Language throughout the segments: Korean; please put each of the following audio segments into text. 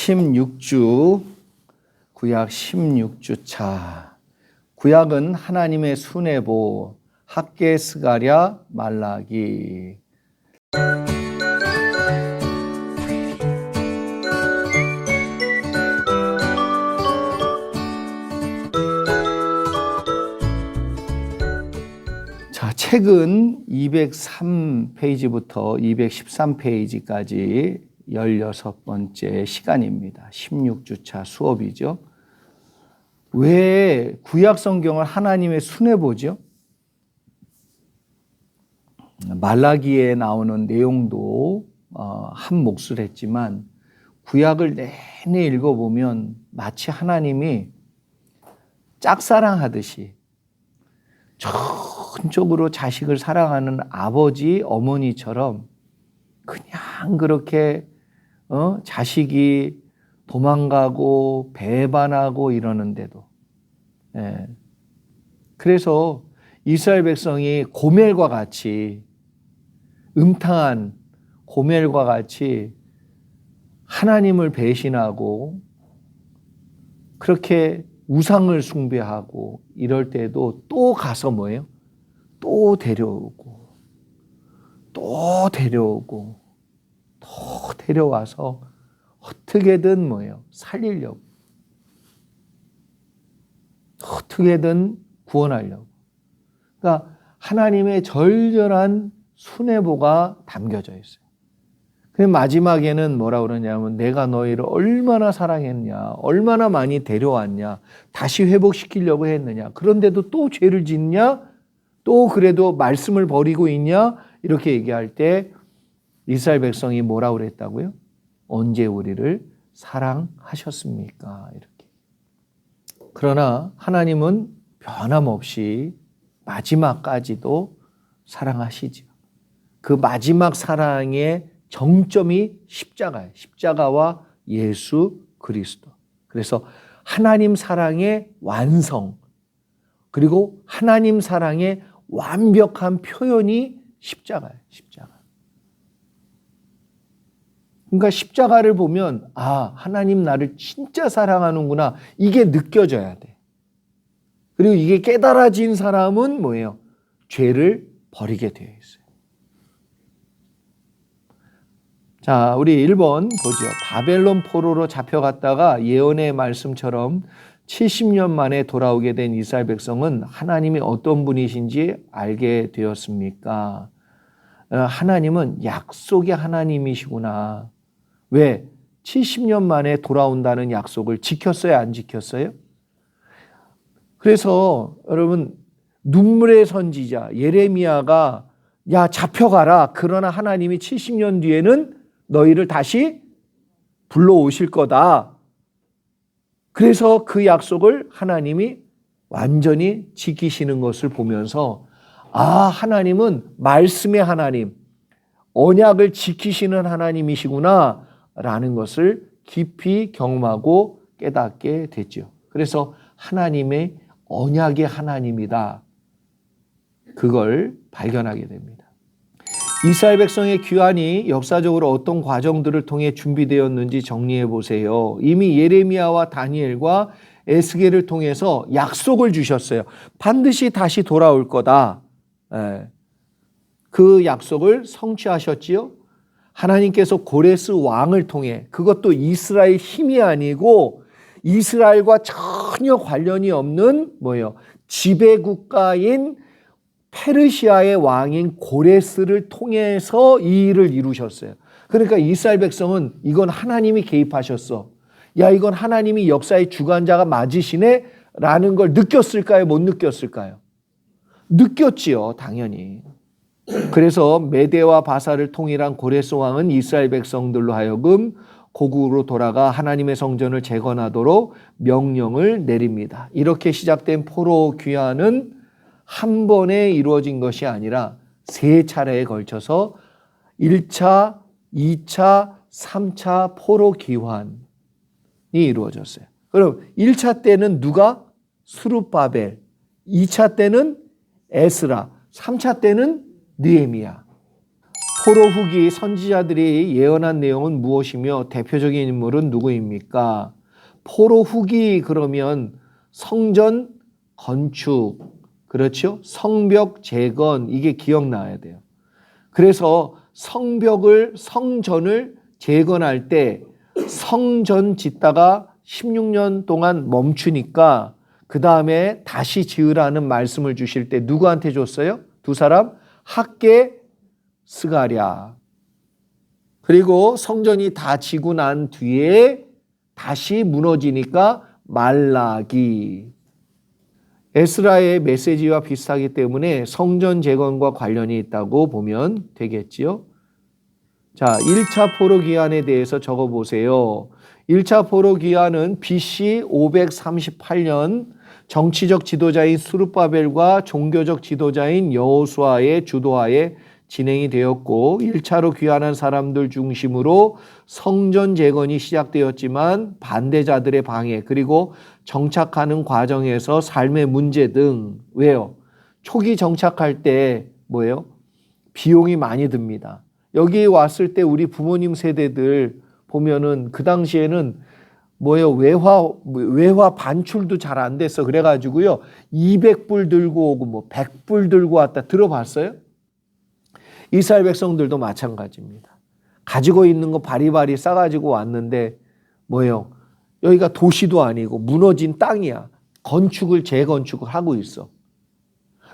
16주, 구약 16주차. 구약은 하나님의 수뇌보, 학개, 스가랴, 말라기. 자, 책은 203페이지부터 213페이지까지 16번째 시간입니다. 16주차 수업이죠. 왜 구약 성경을 하나님의 수뇌보죠? 말라기에 나오는 내용도 한 몫을 했지만 구약을 내내 읽어보면 마치 하나님이 짝사랑하듯이 전적으로 자식을 사랑하는 아버지, 어머니처럼 그냥 그렇게 자식이 도망가고 배반하고 이러는데도, 그래서 이스라엘 백성이 고멜과 같이, 음탕한 고멜과 같이 하나님을 배신하고 그렇게 우상을 숭배하고 이럴 때도 또 가서 뭐예요? 또 데려오고 또 데려오고 또 데려와서 어떻게든 뭐예요? 살리려고, 어떻게든 구원하려고. 그러니까 하나님의 절절한 수뇌보가 담겨져 있어요. 그 마지막에는 뭐라 그러냐면 내가 너희를 얼마나 사랑했냐, 얼마나 많이 데려왔냐, 다시 회복시키려고 했느냐, 그런데도 또 죄를 짓냐, 또 그래도 말씀을 버리고 있냐, 이렇게 얘기할 때 이스라엘 백성이 뭐라 그랬다고요? 언제 우리를 사랑하셨습니까? 이렇게. 그러나 하나님은 변함없이 마지막까지도 사랑하시죠. 그 마지막 사랑의 정점이 십자가예요. 십자가와 예수 그리스도. 그래서 하나님 사랑의 완성, 그리고 하나님 사랑의 완벽한 표현이 십자가예요. 십자가. 그러니까 십자가를 보면 하나님 나를 진짜 사랑하는구나, 이게 느껴져야 돼. 그리고 이게 깨달아진 사람은 뭐예요? 죄를 버리게 되어 있어요. 자, 우리 1번 보죠. 바벨론 포로로 잡혀갔다가 예언의 말씀처럼 70년 만에 돌아오게 된 이스라엘 백성은 하나님이 어떤 분이신지 알게 되었습니까? 하나님은 약속의 하나님이시구나. 왜? 70년 만에 돌아온다는 약속을 지켰어요? 안 지켰어요? 그래서 여러분, 눈물의 선지자 예레미야가 야, 잡혀가라. 그러나 하나님이 70년 뒤에는 너희를 다시 불러오실 거다. 그래서 그 약속을 하나님이 완전히 지키시는 것을 보면서 하나님은 말씀의 하나님, 언약을 지키시는 하나님이시구나 라는 것을 깊이 경험하고 깨닫게 됐죠. 그래서 하나님의 언약의 하나님이다, 그걸 발견하게 됩니다. 이스라엘 백성의 귀환이 역사적으로 어떤 과정들을 통해 준비되었는지 정리해 보세요. 이미 예레미야와 다니엘과 에스겔을 통해서 약속을 주셨어요. 반드시 다시 돌아올 거다. 그 약속을 성취하셨지요. 하나님께서 고레스 왕을 통해, 그것도 이스라엘 힘이 아니고 이스라엘과 전혀 관련이 없는 뭐예요? 지배국가인 페르시아의 왕인 고레스를 통해서 이 일을 이루셨어요. 그러니까 이스라엘 백성은 이건 하나님이 개입하셨어, 야, 이건 하나님이 역사의 주관자가 맞으시네 라는 걸 느꼈을까요? 못 느꼈을까요? 느꼈지요, 당연히. 그래서 메대와 바사를 통일한 고레스 왕은 이스라엘 백성들로 하여금 고국으로 돌아가 하나님의 성전을 재건하도록 명령을 내립니다. 이렇게 시작된 포로 귀환은 한 번에 이루어진 것이 아니라 세 차례에 걸쳐서 1차, 2차, 3차 포로 귀환이 이루어졌어요. 그럼 1차 때는 누가? 스룹바벨. 2차 때는 에스라. 3차 때는 느헤미야. 포로 후기 선지자들이 예언한 내용은 무엇이며 대표적인 인물은 누구입니까? 포로 후기 그러면 성전 건축, 그렇죠? 성벽 재건, 이게 기억나야 돼요. 그래서 성전을 재건할 때 성전 짓다가 16년 동안 멈추니까 그 다음에 다시 지으라는 말씀을 주실 때 누구한테 줬어요? 두 사람? 학개, 스가랴. 그리고 성전이 다 지고 난 뒤에 다시 무너지니까 말라기. 에스라의 메시지와 비슷하기 때문에 성전 재건과 관련이 있다고 보면 되겠지요. 자, 1차 포로 기한에 대해서 적어보세요. 1차 포로 기한은 BC 538년 정치적 지도자인 스룹바벨과 종교적 지도자인 여호수아의 주도하에 진행이 되었고 1차로 귀환한 사람들 중심으로 성전 재건이 시작되었지만 반대자들의 방해 그리고 정착하는 과정에서 삶의 문제 등 왜요? 초기 정착할 때 뭐예요? 비용이 많이 듭니다. 여기 왔을 때 우리 부모님 세대들 보면은 그 당시에는 뭐예요? 외화 반출도 잘 안 됐어. 그래가지고요 200불 들고 오고 뭐 100불 들고 왔다 들어봤어요? 이스라엘 백성들도 마찬가지입니다. 가지고 있는 거 바리바리 싸가지고 왔는데 뭐예요? 여기가 도시도 아니고 무너진 땅이야. 재건축을 하고 있어.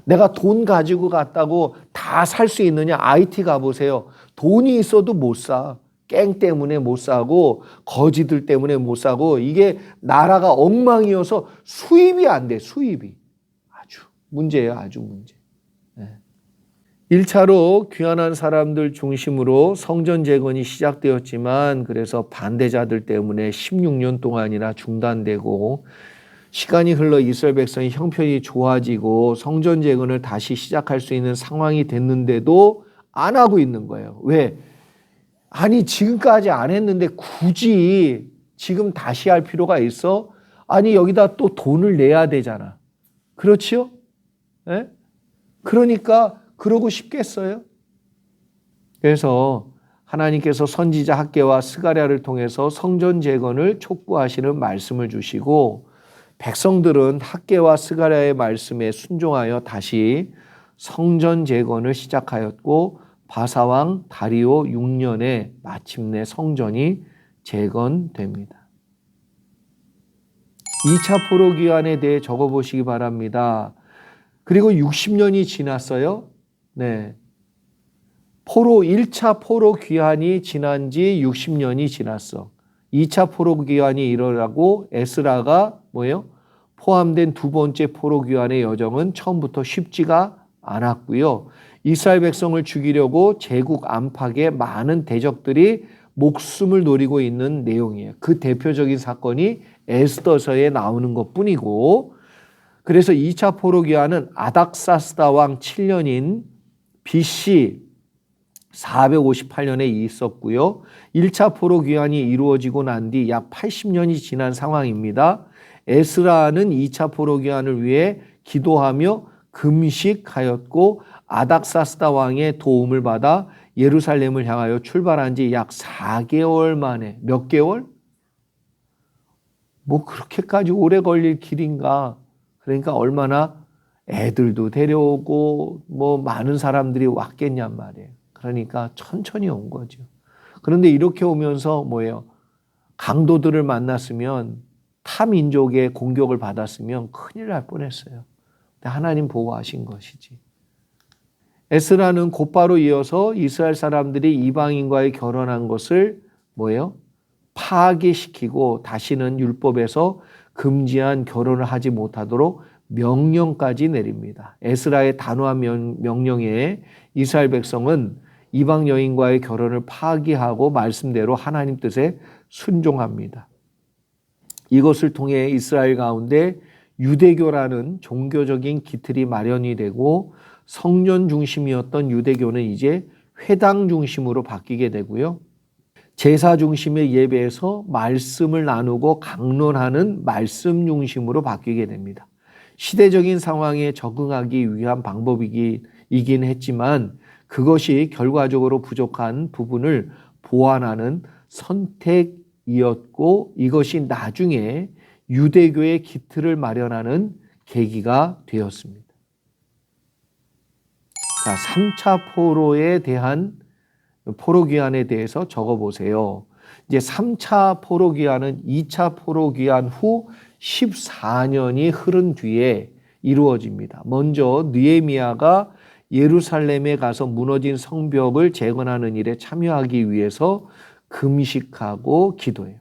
내가 돈 가지고 갔다고 다 살 수 있느냐? IT 가보세요. 돈이 있어도 못 사. 깽 때문에 못 사고 거지들 때문에 못 사고 이게 나라가 엉망이어서 수입이 안 돼. 수입이. 아주 문제예요. 아주 문제. 1차로 귀환한 사람들 중심으로 성전 재건이 시작되었지만 그래서 반대자들 때문에 16년 동안이나 중단되고 시간이 흘러 이스라엘 백성이 형편이 좋아지고 성전 재건을 다시 시작할 수 있는 상황이 됐는데도 안 하고 있는 거예요. 왜? 아니 지금까지 안 했는데 굳이 지금 다시 할 필요가 있어? 아니 여기다 또 돈을 내야 되잖아. 그렇지요? 네? 그러니까 그러고 싶겠어요? 그래서 하나님께서 선지자 학개와 스가랴를 통해서 성전 재건을 촉구하시는 말씀을 주시고 백성들은 학개와 스가랴의 말씀에 순종하여 다시 성전 재건을 시작하였고 바사왕 다리오 6년에 마침내 성전이 재건됩니다. 2차 포로 기한에 대해 적어보시기 바랍니다. 그리고 60년이 지났어요. 네. 1차 포로 기한이 지난 지 60년이 지났어. 2차 포로 기한이 일어나고 에스라가 뭐예요? 포함된 두 번째 포로 기한의 여정은 처음부터 쉽지가 않았고요. 이스라엘 백성을 죽이려고 제국 안팎의 많은 대적들이 목숨을 노리고 있는 내용이에요. 그 대표적인 사건이 에스더서에 나오는 것뿐이고 그래서 2차 포로 기한은 아닥사스다 왕 7년인 BC 458년에 있었고요. 1차 포로 기한이 이루어지고 난 뒤 약 80년이 지난 상황입니다. 에스라는 2차 포로 기한을 위해 기도하며 금식하였고 아닥사스다 왕의 도움을 받아 예루살렘을 향하여 출발한 지 약 4개월 만에 몇 개월? 뭐 그렇게까지 오래 걸릴 길인가? 그러니까 얼마나 애들도 데려오고 뭐 많은 사람들이 왔겠냔 말이에요. 그러니까 천천히 온 거죠. 그런데 이렇게 오면서 뭐예요? 강도들을 만났으면 타민족의 공격을 받았으면 큰일 날 뻔했어요. 근데 하나님 보호하신 것이지. 에스라는 곧바로 이어서 이스라엘 사람들이 이방인과의 결혼한 것을 뭐예요? 파괴시키고 다시는 율법에서 금지한 결혼을 하지 못하도록 명령까지 내립니다. 에스라의 단호한 명령에 이스라엘 백성은 이방 여인과의 결혼을 파기하고 말씀대로 하나님 뜻에 순종합니다. 이것을 통해 이스라엘 가운데 유대교라는 종교적인 기틀이 마련이 되고 성전 중심이었던 유대교는 이제 회당 중심으로 바뀌게 되고요. 제사 중심의 예배에서 말씀을 나누고 강론하는 말씀 중심으로 바뀌게 됩니다. 시대적인 상황에 적응하기 위한 방법이기 이긴 했지만 그것이 결과적으로 부족한 부분을 보완하는 선택이었고 이것이 나중에 유대교의 기틀을 마련하는 계기가 되었습니다. 자, 3차 포로에 대한 포로귀환에 대해서 적어보세요. 이제 3차 포로귀환은 2차 포로귀환 후 14년이 흐른 뒤에 이루어집니다. 먼저 느헤미야가 예루살렘에 가서 무너진 성벽을 재건하는 일에 참여하기 위해서 금식하고 기도해요.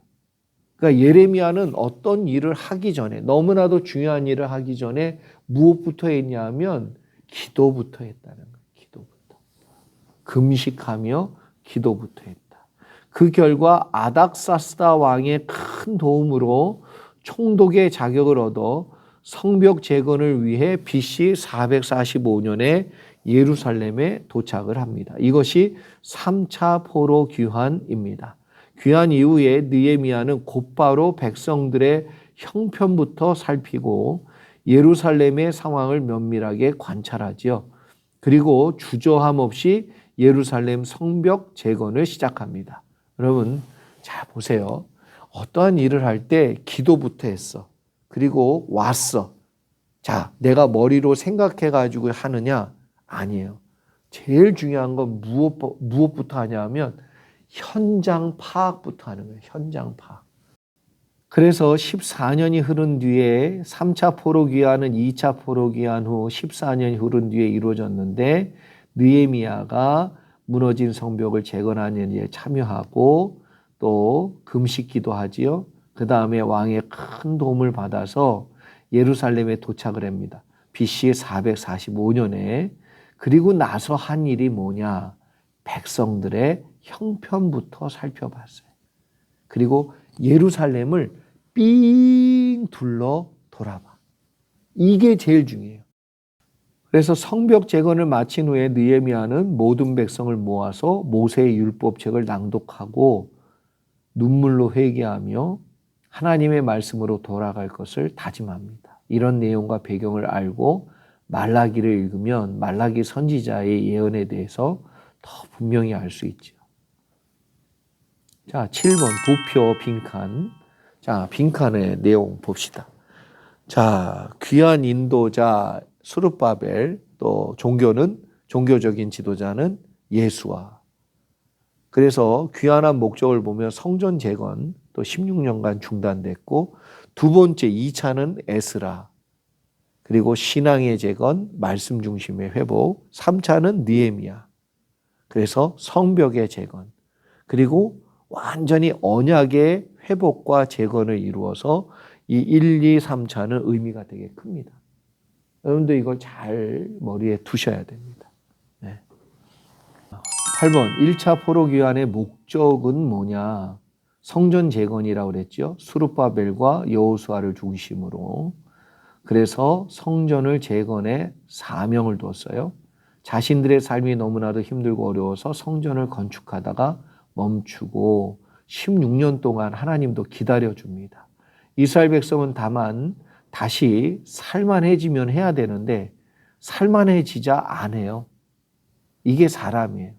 그러니까 예레미야는 어떤 일을 하기 전에 너무나도 중요한 일을 하기 전에 무엇부터 했냐면 기도부터 했다는 거예요. 기도부터. 금식하며 기도부터 했다. 그 결과 아닥사스다 왕의 큰 도움으로 총독의 자격을 얻어 성벽 재건을 위해 BC 445년에 예루살렘에 도착을 합니다. 이것이 3차 포로 귀환입니다. 귀환 이후에 느헤미야는 곧바로 백성들의 형편부터 살피고 예루살렘의 상황을 면밀하게 관찰하지요. 그리고 주저함 없이 예루살렘 성벽 재건을 시작합니다. 여러분 잘 보세요. 어떠한 일을 할 때 기도부터 했어. 그리고 왔어. 자, 내가 머리로 생각해가지고 하느냐? 아니에요. 제일 중요한 건 무엇부터 하냐면 현장 파악부터 하는 거예요. 현장 파악. 그래서 14년이 흐른 뒤에 3차 포로 귀환은 2차 포로 귀환 후 14년이 흐른 뒤에 이루어졌는데 느헤미야가 무너진 성벽을 재건하는 일에 참여하고 또 금식기도 하지요. 그 다음에 왕의 큰 도움을 받아서 예루살렘에 도착을 합니다. BC 445년에. 그리고 나서 한 일이 뭐냐? 백성들의 형편부터 살펴봤어요. 그리고 예루살렘을 삥 둘러 돌아봐. 이게 제일 중요해요. 그래서 성벽 재건을 마친 후에 느헤미야는 모든 백성을 모아서 모세의 율법책을 낭독하고 눈물로 회개하며 하나님의 말씀으로 돌아갈 것을 다짐합니다. 이런 내용과 배경을 알고 말라기를 읽으면 말라기 선지자의 예언에 대해서 더 분명히 알 수 있죠. 자, 7번 도표 빈칸. 자, 빈칸의 내용 봅시다. 자, 귀한 인도자 스룹바벨, 또 종교적인 지도자는 예수와. 그래서 귀환한 목적을 보면 성전 재건 또 16년간 중단됐고, 두 번째 2차는 에스라, 그리고 신앙의 재건, 말씀 중심의 회복, 3차는 느헤미야. 그래서 성벽의 재건, 그리고 완전히 언약의 회복과 재건을 이루어서 이 1, 2, 3차는 의미가 되게 큽니다. 여러분도 이걸 잘 머리에 두셔야 됩니다. 네. 8번 1차 포로 귀환의 목적은 뭐냐? 성전 재건이라고 그랬죠. 스룹바벨과 여호수아를 중심으로. 그래서 성전을 재건해 사명을 뒀어요. 자신들의 삶이 너무나도 힘들고 어려워서 성전을 건축하다가 멈추고 16년 동안 하나님도 기다려줍니다. 이스라엘 백성은 다만 다시 살만해지면 해야 되는데 살만해지자 안 해요. 이게 사람이에요.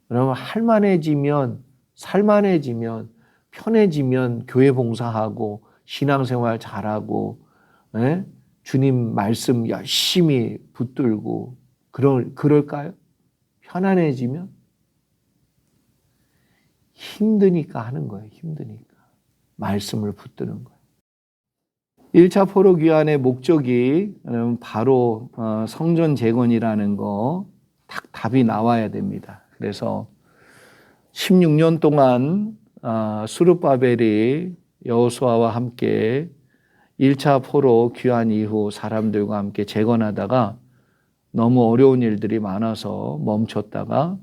그러면 살만해지면 편해지면 교회 봉사하고 신앙생활 잘하고 주님 말씀 열심히 붙들고 그럴까요? 편안해지면? 힘드니까 하는 거예요. 힘드니까. 말씀을 붙드는 거예요. 1차 포로 귀환의 목적이 바로 성전 재건이라는 거 딱 답이 나와야 됩니다. 그래서 16년 동안 스룹바벨이 여호수아와 함께 1차 포로 귀환 이후 사람들과 함께 재건하다가 너무 어려운 일들이 많아서 멈췄다가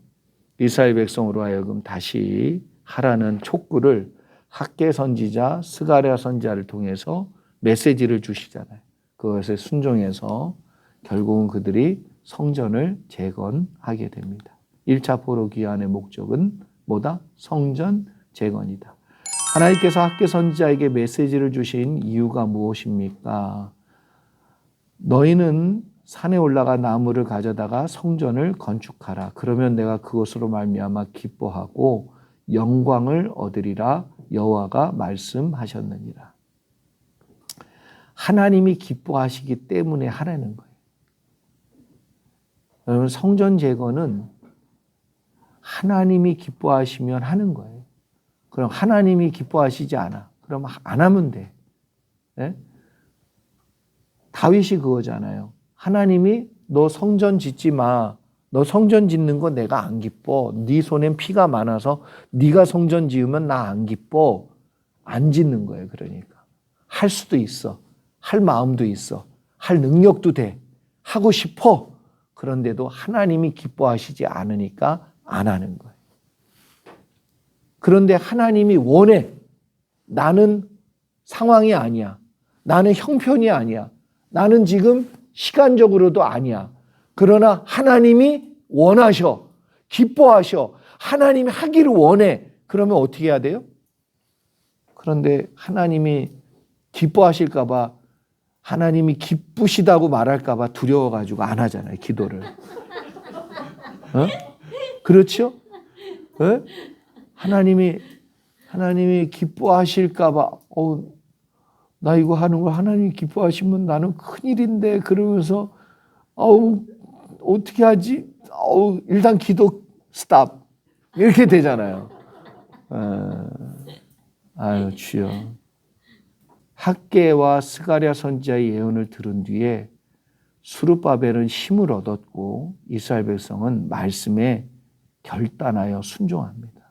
이스라엘 백성으로 하여금 다시 하라는 촉구를 학개 선지자, 스가랴 선지자를 통해서 메시지를 주시잖아요. 그것에 순종해서 결국은 그들이 성전을 재건하게 됩니다. 1차 포로 귀환의 목적은 뭐다? 성전 재건이다. 하나님께서 학개 선지자에게 메시지를 주신 이유가 무엇입니까? 너희는 산에 올라가 나무를 가져다가 성전을 건축하라. 그러면 내가 그것으로 말미암아 기뻐하고 영광을 얻으리라. 여호와가 말씀하셨느니라. 하나님이 기뻐하시기 때문에 하라는 거예요. 여러분, 성전 제거는 하나님이 기뻐하시면 하는 거예요. 그럼 하나님이 기뻐하시지 않아. 그럼 안 하면 돼. 네? 다윗이 그거잖아요. 하나님이 너 성전 짓지 마. 너 성전 짓는 거 내가 안 기뻐. 네 손엔 피가 많아서 네가 성전 지으면 나 안 기뻐. 안 짓는 거예요. 그러니까. 할 수도 있어. 할 마음도 있어. 할 능력도 돼. 하고 싶어. 그런데도 하나님이 기뻐하시지 않으니까 안 하는 거예요. 그런데 하나님이 원해. 나는 상황이 아니야. 나는 형편이 아니야. 나는 지금 시간적으로도 아니야. 그러나 하나님이 원하셔. 기뻐하셔. 하나님이 하기를 원해. 그러면 어떻게 해야 돼요? 그런데 하나님이 기뻐하실까 봐, 하나님이 기쁘시다고 말할까 봐 두려워가지고 안 하잖아요. 기도를. 어? 그렇죠? 어? 하나님이 기뻐하실까 봐 나 이거 하는 거 하나님이 기뻐하시면 나는 큰일인데 그러면서 어떻게 하지? 일단 기도 스탑 이렇게 되잖아요. 아유 주여. 학개와 스가랴 선지자의 예언을 들은 뒤에 스룹바벨은 힘을 얻었고 이스라엘 백성은 말씀에 결단하여 순종합니다.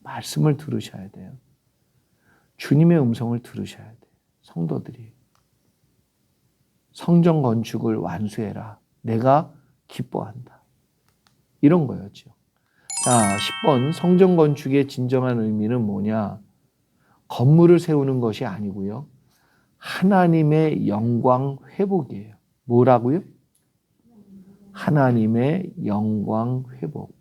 말씀을 들으셔야 돼요. 주님의 음성을 들으셔야 돼요. 성도들이. 성전 건축을 완수해라. 내가 기뻐한다. 이런 거였죠. 자, 10번 성전 건축의 진정한 의미는 뭐냐? 건물을 세우는 것이 아니고요. 하나님의 영광 회복이에요. 뭐라고요? 하나님의 영광 회복.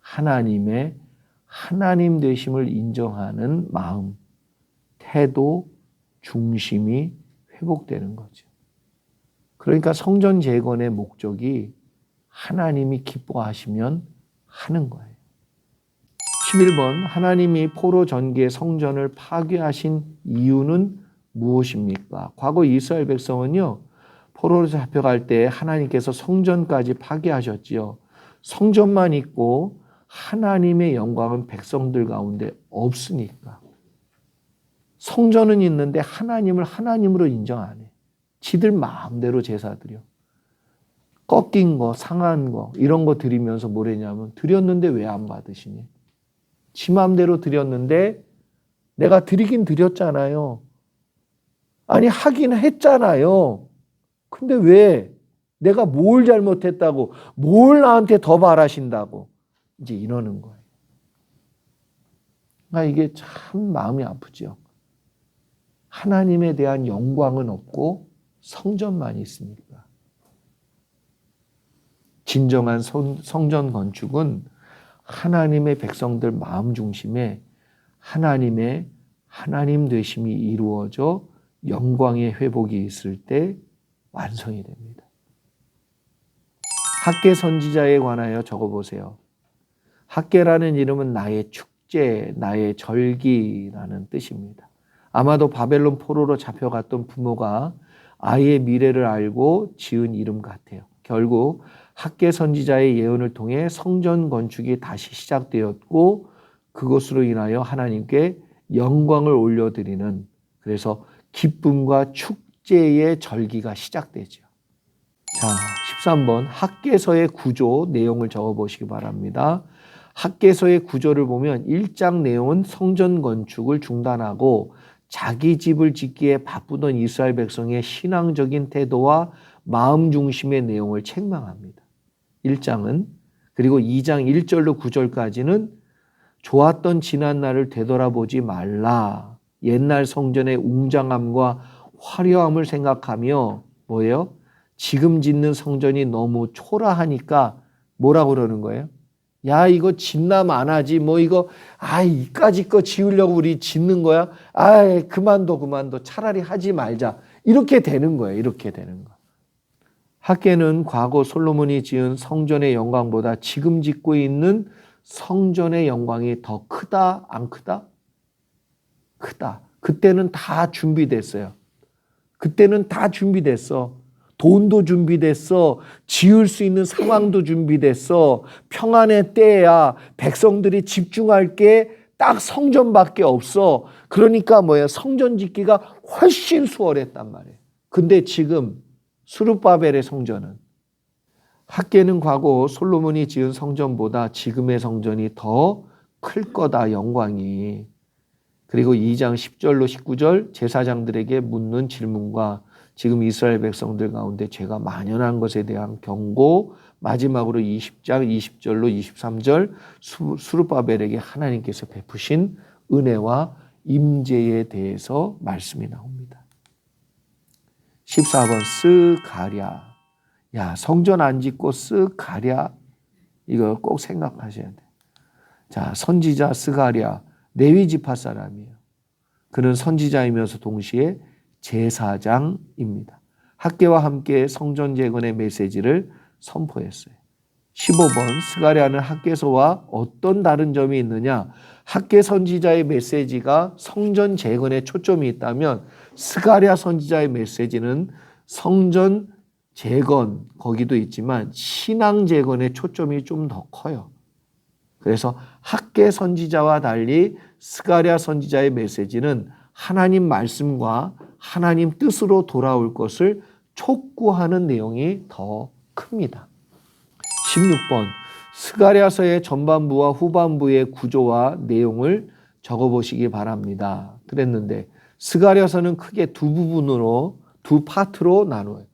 하나님의 하나님 되심을 인정하는 마음, 태도, 중심이 회복되는 거죠. 그러니까 성전 재건의 목적이 하나님이 기뻐하시면 하는 거예요. 11번 하나님이 포로 전개 성전을 파괴하신 이유는 무엇입니까? 과거 이스라엘 백성은요. 포로로 잡혀갈 때 하나님께서 성전까지 파괴하셨지요. 성전만 있고 하나님의 영광은 백성들 가운데 없으니까. 성전은 있는데 하나님을 하나님으로 인정 안 해. 지들 마음대로 제사 드려. 꺾인 거, 상한 거 이런 거 드리면서 뭐랬냐면 드렸는데 왜 안 받으시니? 지 마음대로 드렸는데 내가 드리긴 드렸잖아요. 아니 하긴 했잖아요. 근데 왜 내가 뭘 잘못했다고 뭘 나한테 더 바라신다고 이제 이러는 거예요. 그러니까 이게 참 마음이 아프죠. 하나님에 대한 영광은 없고 성전만 있으니까. 진정한 성전 건축은 하나님의 백성들 마음 중심에 하나님의 하나님 되심이 이루어져 영광의 회복이 있을 때 완성이 됩니다. 학개 선지자에 관하여 적어보세요. 학개라는 이름은 나의 축제, 나의 절기라는 뜻입니다. 아마도 바벨론 포로로 잡혀갔던 부모가 아이의 미래를 알고 지은 이름 같아요. 결국 학개 선지자의 예언을 통해 성전 건축이 다시 시작되었고 그것으로 인하여 하나님께 영광을 올려드리는 그래서 기쁨과 축제의 절기가 시작되죠. 자, 13번 학개서의 구조 내용을 적어보시기 바랍니다. 학개서의 구조를 보면 1장 내용은 성전 건축을 중단하고 자기 집을 짓기에 바쁘던 이스라엘 백성의 신앙적인 태도와 마음 중심의 내용을 책망합니다. 1장은 그리고 2장 1절로 9절까지는 좋았던 지난날을 되돌아보지 말라. 옛날 성전의 웅장함과 화려함을 생각하며 뭐예요? 지금 짓는 성전이 너무 초라하니까 뭐라고 그러는 거예요? 야 이거 짓남 안 하지 뭐 이거 이까짓 거 지으려고 우리 짓는 거야? 그만둬 차라리 하지 말자 이렇게 되는 거예요. 이렇게 되는 거. 학개는 과거 솔로몬이 지은 성전의 영광보다 지금 짓고 있는 성전의 영광이 더 크다, 안 크다? 크다. 그때는 다 준비됐어요. 그때는 다 준비됐어. 돈도 준비됐어. 지을 수 있는 상황도 준비됐어. 평안의 때야. 백성들이 집중할 게 딱 성전밖에 없어. 그러니까 뭐야? 성전 짓기가 훨씬 수월했단 말이에요. 근데 지금 스룹바벨의 성전은, 학개는 과거 솔로몬이 지은 성전보다 지금의 성전이 더 클 거다, 영광이. 그리고 2장 10절로 19절 제사장들에게 묻는 질문과 지금 이스라엘 백성들 가운데 죄가 만연한 것에 대한 경고, 마지막으로 20장 20절로 23절 스룹바벨에게 하나님께서 베푸신 은혜와 임재에 대해서 말씀이 나옵니다. 14번 쓱 가랴. 야, 성전 안 짓고 쓱 가랴. 이거 꼭 생각하셔야 돼. 자, 선지자 스가랴, 레위 지파 사람이에요. 그는 선지자이면서 동시에 제사장입니다. 학개와 함께 성전 재건의 메시지를 선포했어요. 15번 스가랴는 학개서와 어떤 다른 점이 있느냐? 학개 선지자의 메시지가 성전 재건에 초점이 있다면 스가랴 선지자의 메시지는 성전 재건, 거기도 있지만 신앙 재건의 초점이 좀 더 커요. 그래서 학개 선지자와 달리 스가랴 선지자의 메시지는 하나님 말씀과 하나님 뜻으로 돌아올 것을 촉구하는 내용이 더 큽니다. 16번 스가랴서의 전반부와 후반부의 구조와 내용을 적어보시기 바랍니다. 그랬는데 스가랴서는 크게 두 부분으로, 두 파트로 나눠요.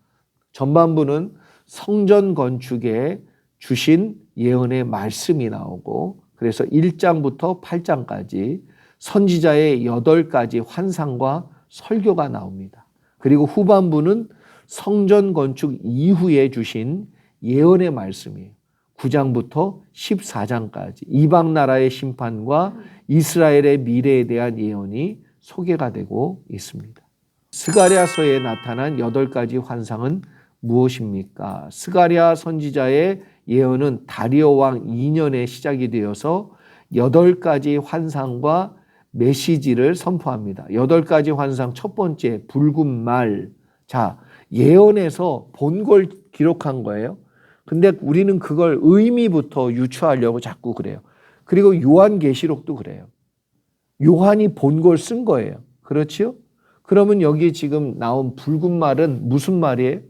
전반부는 성전 건축에 주신 예언의 말씀이 나오고, 그래서 1장부터 8장까지 선지자의 8가지 환상과 설교가 나옵니다. 그리고 후반부는 성전 건축 이후에 주신 예언의 말씀이에요. 9장부터 14장까지 이방 나라의 심판과 이스라엘의 미래에 대한 예언이 소개가 되고 있습니다. 스가랴서에 나타난 8가지 환상은 무엇입니까? 스가랴 선지자의 예언은 다리오 왕 2년에 시작이 되어서 8가지 환상과 메시지를 선포합니다. 8가지 환상 첫 번째, 붉은 말. 자, 예언에서 본 걸 기록한 거예요. 근데 우리는 그걸 의미부터 유추하려고 자꾸 그래요. 그리고 요한계시록도 그래요. 요한이 본 걸 쓴 거예요. 그렇지요? 그러면 여기 지금 나온 붉은 말은 무슨 말이에요?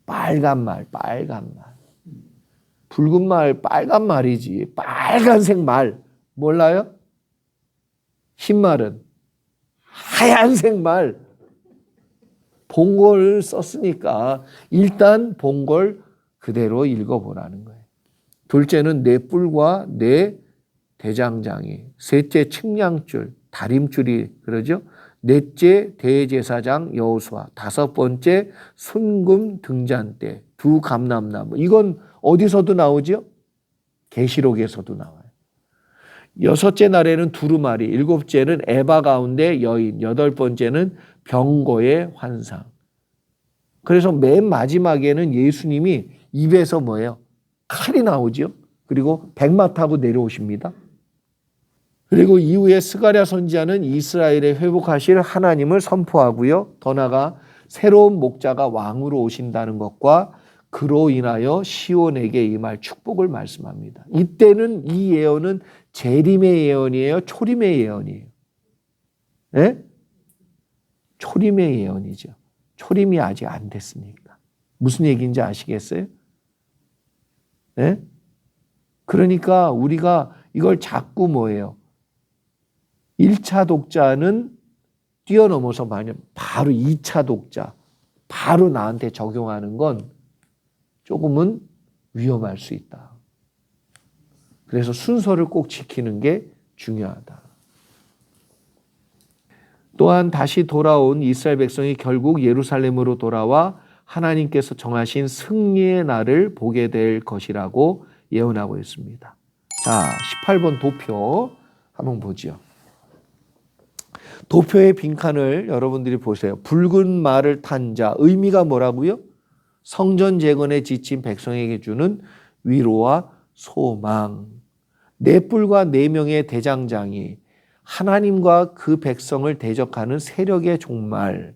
빨간 말, 빨간 말. 붉은 말, 빨간 말이지. 빨간색 말. 몰라요? 흰 말은 하얀색 말. 본 걸 썼으니까 일단 본 걸 그대로 읽어보라는 거예요. 둘째는 네 뿔과 네 대장장이. 셋째 측량줄, 다림줄이 그러죠. 넷째 대제사장 여호수아. 다섯 번째 순금 등잔대, 두 감람나무. 이건 어디서도 나오죠? 계시록에서도 나와요. 여섯째 날에는 두루마리, 일곱째는 에바 가운데 여인, 여덟 번째는 병거의 환상. 그래서 맨 마지막에는 예수님이 입에서 뭐예요? 칼이 나오죠. 그리고 백마 타고 내려오십니다. 그리고 이후에 스가랴 선지자는 이스라엘에 회복하실 하나님을 선포하고요. 더 나아가 새로운 목자가 왕으로 오신다는 것과 그로 인하여 시온에게 임할 축복을 말씀합니다. 이때는 이 예언은 재림의 예언이에요? 초림의 예언이에요? 네? 초림의 예언이죠. 초림이 아직 안 됐으니까. 무슨 얘기인지 아시겠어요? 네? 그러니까 우리가 이걸 자꾸 뭐예요? 1차 독자는 뛰어넘어서 바로 2차 독자, 바로 나한테 적용하는 건 조금은 위험할 수 있다. 그래서 순서를 꼭 지키는 게 중요하다. 또한 다시 돌아온 이스라엘 백성이 결국 예루살렘으로 돌아와 하나님께서 정하신 승리의 날을 보게 될 것이라고 예언하고 있습니다. 자, 18번 도표 한번 보죠. 도표의 빈칸을 여러분들이 보세요. 붉은 말을 탄 자, 의미가 뭐라고요? 성전 재건에 지친 백성에게 주는 위로와 소망. 네 뿔과 네 명의 대장장이 하나님과 그 백성을 대적하는 세력의 종말,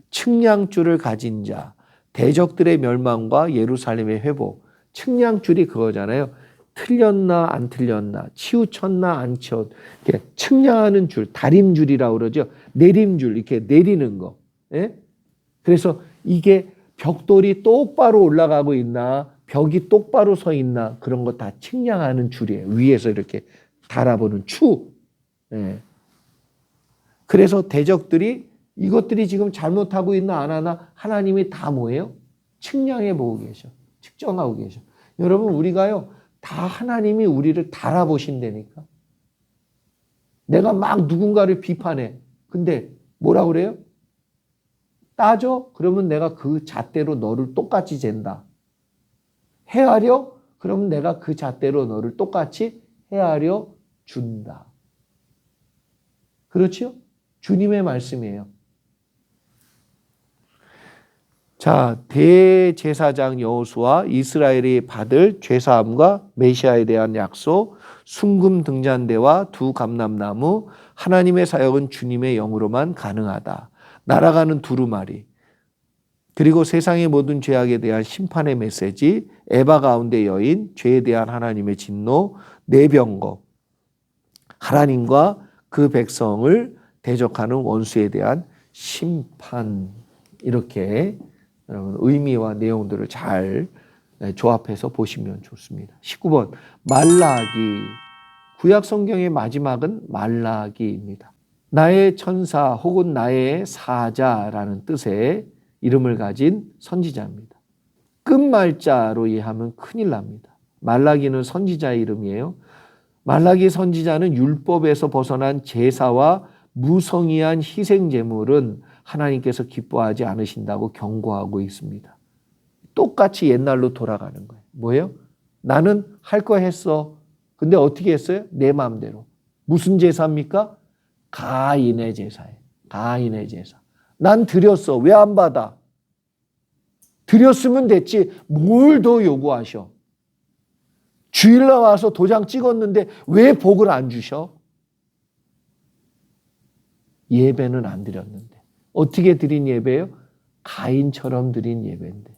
측량줄을 가진 자, 대적들의 멸망과 예루살렘의 회복. 측량줄이 그거잖아요. 틀렸나 안 틀렸나, 치우쳤나 안 치웠. 이렇게 측량하는 줄, 다림줄이라고 그러죠. 내림줄, 이렇게 내리는 거. 예? 그래서 이게 벽돌이 똑바로 올라가고 있나, 벽이 똑바로 서 있나, 그런 거 다 측량하는 줄이에요. 위에서 이렇게 달아보는 추. 예. 그래서 대적들이 이것들이 지금 잘못하고 있나 안 하나 하나님이 다 뭐예요? 측량해 보고 계셔. 측정하고 계셔. 여러분, 우리가요, 다 하나님이 우리를 달아보신다니까. 내가 막 누군가를 비판해. 근데 뭐라 그래요? 따져? 그러면 내가 그 잣대로 너를 똑같이 잰다. 헤아려? 그러면 내가 그 잣대로 너를 똑같이 헤아려 준다. 그렇죠? 주님의 말씀이에요. 자, 대제사장 여호수아, 이스라엘이 받을 죄사함과 메시아에 대한 약속, 순금 등잔대와 두 감람나무, 하나님의 사역은 주님의 영으로만 가능하다. 날아가는 두루마리, 그리고 세상의 모든 죄악에 대한 심판의 메시지, 에바 가운데 여인, 죄에 대한 하나님의 진노, 내병거, 하나님과 그 백성을 대적하는 원수에 대한 심판. 이렇게 여러분 의미와 내용들을 잘 조합해서 보시면 좋습니다. 19번 말라기. 구약 성경의 마지막은 말라기입니다. 나의 천사 혹은 나의 사자라는 뜻의 이름을 가진 선지자입니다. 끝말자로 이해하면 큰일 납니다. 말라기는 선지자의 이름이에요. 말라기 선지자는 율법에서 벗어난 제사와 무성의한 희생 제물은 하나님께서 기뻐하지 않으신다고 경고하고 있습니다. 똑같이 옛날로 돌아가는 거예요. 뭐예요? 나는 할 거 했어. 근데 어떻게 했어요? 내 마음대로. 무슨 제사입니까? 가인의 제사예요. 가인의 제사. 난 드렸어. 왜 안 받아? 드렸으면 됐지. 뭘 더 요구하셔? 주일날 와서 도장 찍었는데 왜 복을 안 주셔? 예배는 안 드렸는데. 어떻게 드린 예배예요? 가인처럼 드린 예배인데.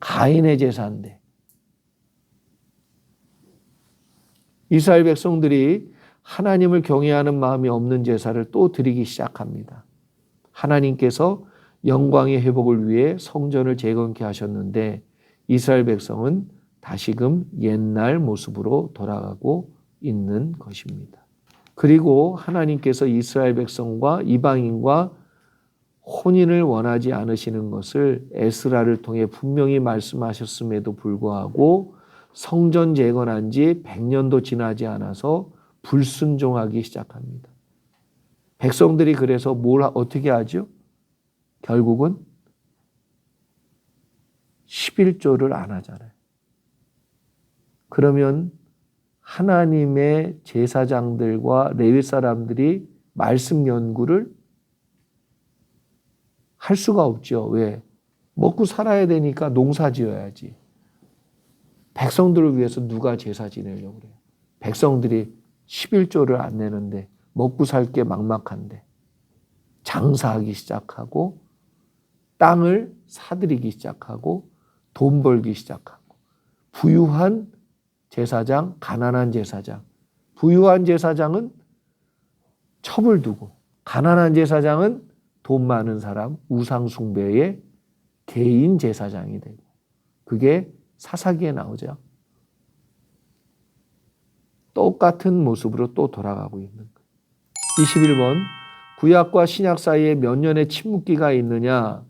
가인의 제사인데. 이스라엘 백성들이 하나님을 경외하는 마음이 없는 제사를 또 드리기 시작합니다. 하나님께서 영광의 회복을 위해 성전을 재건케 하셨는데 이스라엘 백성은 다시금 옛날 모습으로 돌아가고 있는 것입니다. 그리고 하나님께서 이스라엘 백성과 이방인과 혼인을 원하지 않으시는 것을 에스라를 통해 분명히 말씀하셨음에도 불구하고 성전 재건한 지 100년도 지나지 않아서 불순종하기 시작합니다. 백성들이 그래서 어떻게 하죠? 결국은 11조를 안 하잖아요. 그러면 하나님의 제사장들과 레위 사람들이 말씀 연구를 할 수가 없죠. 왜? 먹고 살아야 되니까 농사 지어야지. 백성들을 위해서 누가 제사 지내려고 그래요? 백성들이 11조를 안 내는데 먹고 살 게 막막한데 장사하기 시작하고 땅을 사들이기 시작하고 돈 벌기 시작하고 부유한 제사장, 가난한 제사장. 부유한 제사장은 첩을 두고 가난한 제사장은 돈 많은 사람, 우상 숭배의 개인 제사장이 되고 그게 사사기에 나오죠. 똑같은 모습으로 또 돌아가고 있는 거예요. 21번 구약과 신약 사이에 몇 년의 침묵기가 있느냐?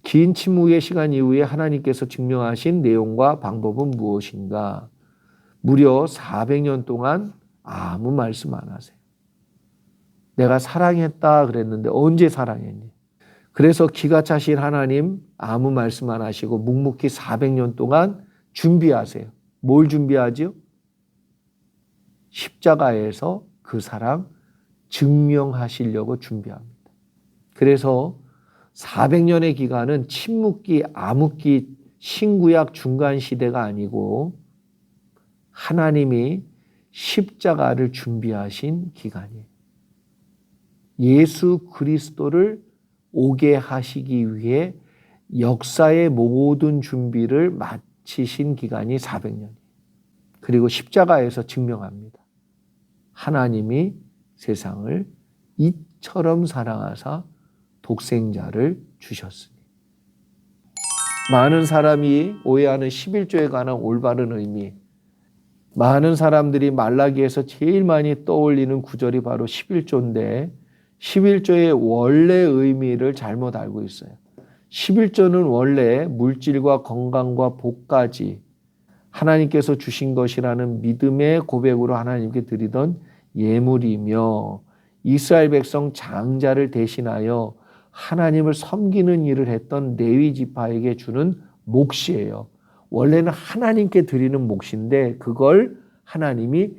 긴 침묵의 시간 이후에 하나님께서 증명하신 내용과 방법은 무엇인가? 무려 400년 동안 아무 말씀 안 하세요. 내가 사랑했다 그랬는데 언제 사랑했니? 그래서 기가 차신 하나님 아무 말씀 안 하시고 묵묵히 400년 동안 준비하세요. 뭘 준비하죠? 십자가에서 그 사랑 증명하시려고 준비합니다. 그래서 400년의 기간은 침묵기, 암흑기, 신구약 중간 시대가 아니고 하나님이 십자가를 준비하신 기간이에요. 예수 그리스도를 오게 하시기 위해 역사의 모든 준비를 마치신 기간이 400년이에요. 그리고 십자가에서 증명합니다. 하나님이 세상을 이처럼 사랑하사 독생자를 주셨으니. 많은 사람이 오해하는 11조에 관한 올바른 의미, 많은 사람들이 말라기에서 제일 많이 떠올리는 구절이 바로 11조인데 11조의 원래 의미를 잘못 알고 있어요. 11조는 원래 물질과 건강과 복까지 하나님께서 주신 것이라는 믿음의 고백으로 하나님께 드리던 예물이며 이스라엘 백성 장자를 대신하여 하나님을 섬기는 일을 했던 레위 지파에게 주는 몫이에요. 원래는 하나님께 드리는 몫인데 그걸 하나님이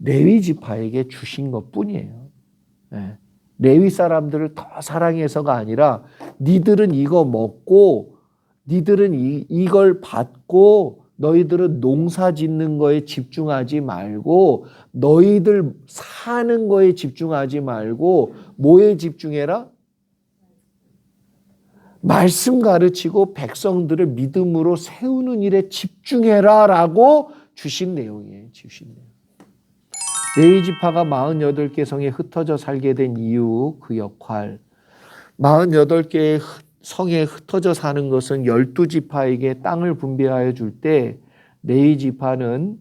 레위 지파에게 주신 것뿐이에요. 레위 사람들을 더 사랑해서가 아니라 니들은 이거 먹고 니들은 이걸 받고 너희들은 농사 짓는 거에 집중하지 말고 너희들 사는 거에 집중하지 말고 뭐에 집중해라? 말씀 가르치고 백성들을 믿음으로 세우는 일에 집중해라 라고 주신 내용이에요. 주신 내용. 레위 지파가 48개 성에 흩어져 살게 된 이유, 그 역할. 48개의 성에 흩어져 사는 것은 12지파에게 땅을 분배하여 줄 때 레위 지파는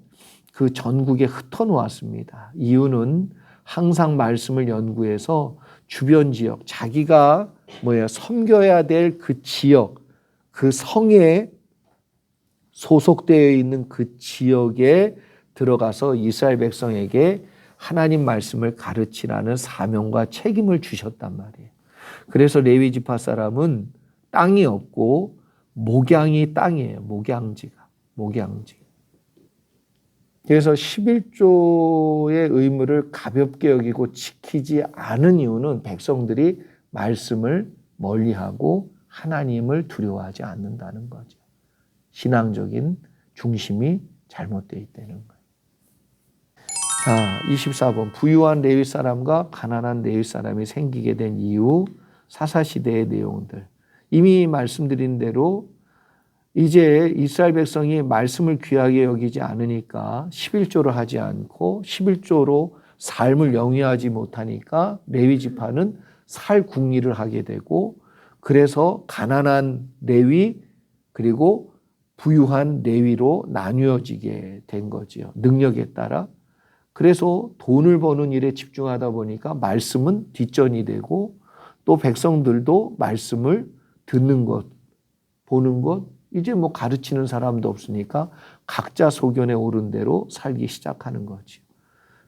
그 전국에 흩어 놓았습니다. 이유는 항상 말씀을 연구해서 주변 지역, 자기가 섬겨야 될 그 지역, 그 성에 소속되어 있는 그 지역에 들어가서 이스라엘 백성에게 하나님 말씀을 가르치라는 사명과 책임을 주셨단 말이에요. 그래서 레위 지파 사람은 땅이 없고 목양이 땅이에요. 목양지가. 그래서 11조의 의무를 가볍게 여기고 지키지 않은 이유는 백성들이 말씀을 멀리하고 하나님을 두려워하지 않는다는 거죠. 신앙적인 중심이 잘못되어 있다는 거예요. 자, 24번. 부유한 레위 사람과 가난한 레위 사람이 생기게 된 이유, 사사시대의 내용들. 이미 말씀드린 대로 이제 이스라엘 백성이 말씀을 귀하게 여기지 않으니까 11조를 하지 않고 11조로 삶을 영위하지 못하니까 레위 지파는 살 궁리를 하게 되고 그래서 가난한 레위 그리고 부유한 레위로 나뉘어지게 된 거지요. 능력에 따라. 그래서 돈을 버는 일에 집중하다 보니까 말씀은 뒷전이 되고 또 백성들도 말씀을 듣는 것, 보는 것, 이제 가르치는 사람도 없으니까 각자 소견에 오른 대로 살기 시작하는 거죠.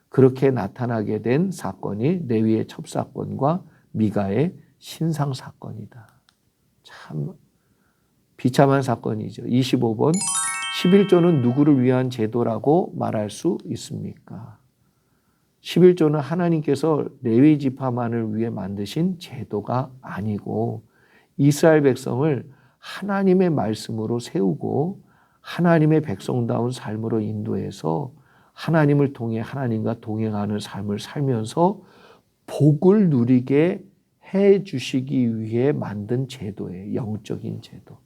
그렇게 나타나게 된 사건이 레위의 첩사건과 미가의 신상 사건이다. 참 비참한 사건이죠. 25번. 11조는 누구를 위한 제도라고 말할 수 있습니까? 11조는 하나님께서 레위 지파만을 위해 만드신 제도가 아니고 이스라엘 백성을 하나님의 말씀으로 세우고 하나님의 백성다운 삶으로 인도해서 하나님을 통해 하나님과 동행하는 삶을 살면서 복을 누리게 해 주시기 위해 만든 제도예요. 영적인 제도.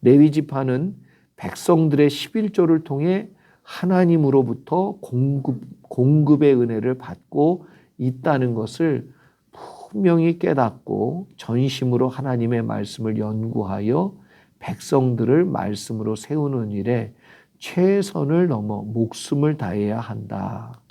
레위 지파는 백성들의 11조를 통해 하나님으로부터 공급의 은혜를 받고 있다는 것을 분명히 깨닫고 전심으로 하나님의 말씀을 연구하여 백성들을 말씀으로 세우는 일에 최선을 넘어 목숨을 다해야 한다.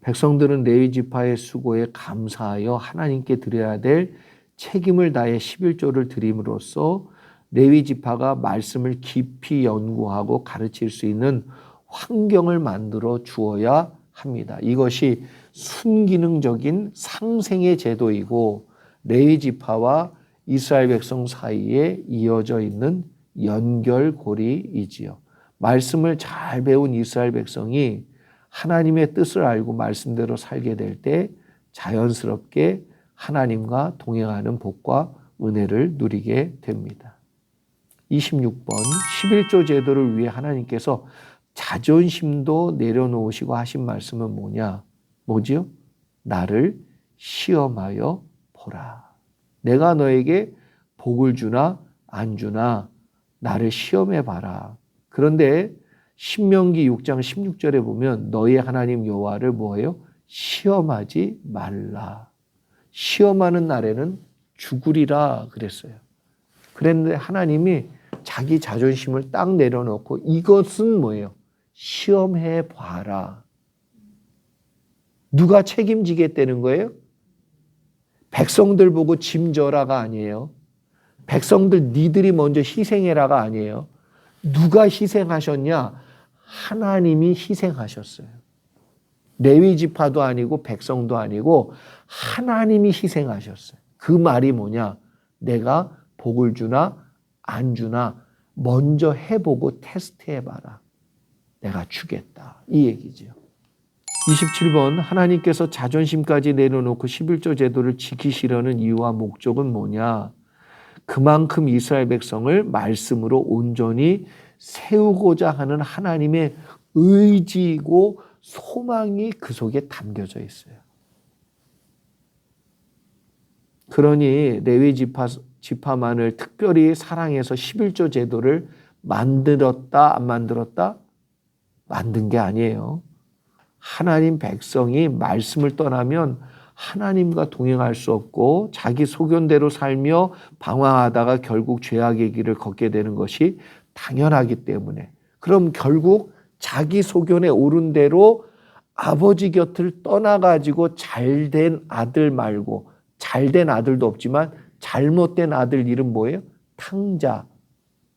백성들은 레위 지파의 수고에 감사하여 하나님께 드려야 될 책임을 다해 11조를 드림으로써 레위 지파가 말씀을 깊이 연구하고 가르칠 수 있는 환경을 만들어 주어야 합니다. 이것이 순기능적인 상생의 제도이고 레위 지파와 이스라엘 백성 사이에 이어져 있는 연결고리이지요. 말씀을 잘 배운 이스라엘 백성이 하나님의 뜻을 알고 말씀대로 살게 될 때 자연스럽게 하나님과 동행하는 복과 은혜를 누리게 됩니다. 26번 11조 제도를 위해 하나님께서 자존심도 내려놓으시고 하신 말씀은 뭐지요? 나를 시험하여 보라. 내가 너에게 복을 주나 안 주나 나를 시험해 봐라. 그런데 신명기 6장 16절에 보면 너희 하나님 여호와를 뭐예요? 시험하지 말라. 시험하는 날에는 죽으리라 그랬어요. 그랬는데 하나님이 자기 자존심을 딱 내려놓고 이것은 뭐예요? 시험해 봐라. 누가 책임지겠다는 거예요? 백성들 보고 짐져라가 아니에요. 백성들 니들이 먼저 희생해라가 아니에요. 누가 희생하셨냐? 하나님이 희생하셨어요. 레위 지파도 아니고 백성도 아니고 하나님이 희생하셨어요. 그 말이 뭐냐? 내가 복을 주나 안 주나 먼저 해보고 테스트해봐라. 내가 주겠다. 이 얘기죠. 27번 하나님께서 자존심까지 내려놓고 11조 제도를 지키시려는 이유와 목적은 뭐냐? 그만큼 이스라엘 백성을 말씀으로 온전히 세우고자 하는 하나님의 의지이고 소망이 그 속에 담겨져 있어요. 그러니 레위 지파만을 특별히 사랑해서 11조 제도를 만들었다 안 만들었다? 만든 게 아니에요. 하나님 백성이 말씀을 떠나면 하나님과 동행할 수 없고 자기 소견대로 살며 방황하다가 결국 죄악의 길을 걷게 되는 것이 당연하기 때문에 그럼 결국 자기 소견에 옳은 대로 아버지 곁을 떠나가지고 잘된 아들 말고 잘된 아들도 없지만 잘못된 아들 이름 뭐예요? 탕자.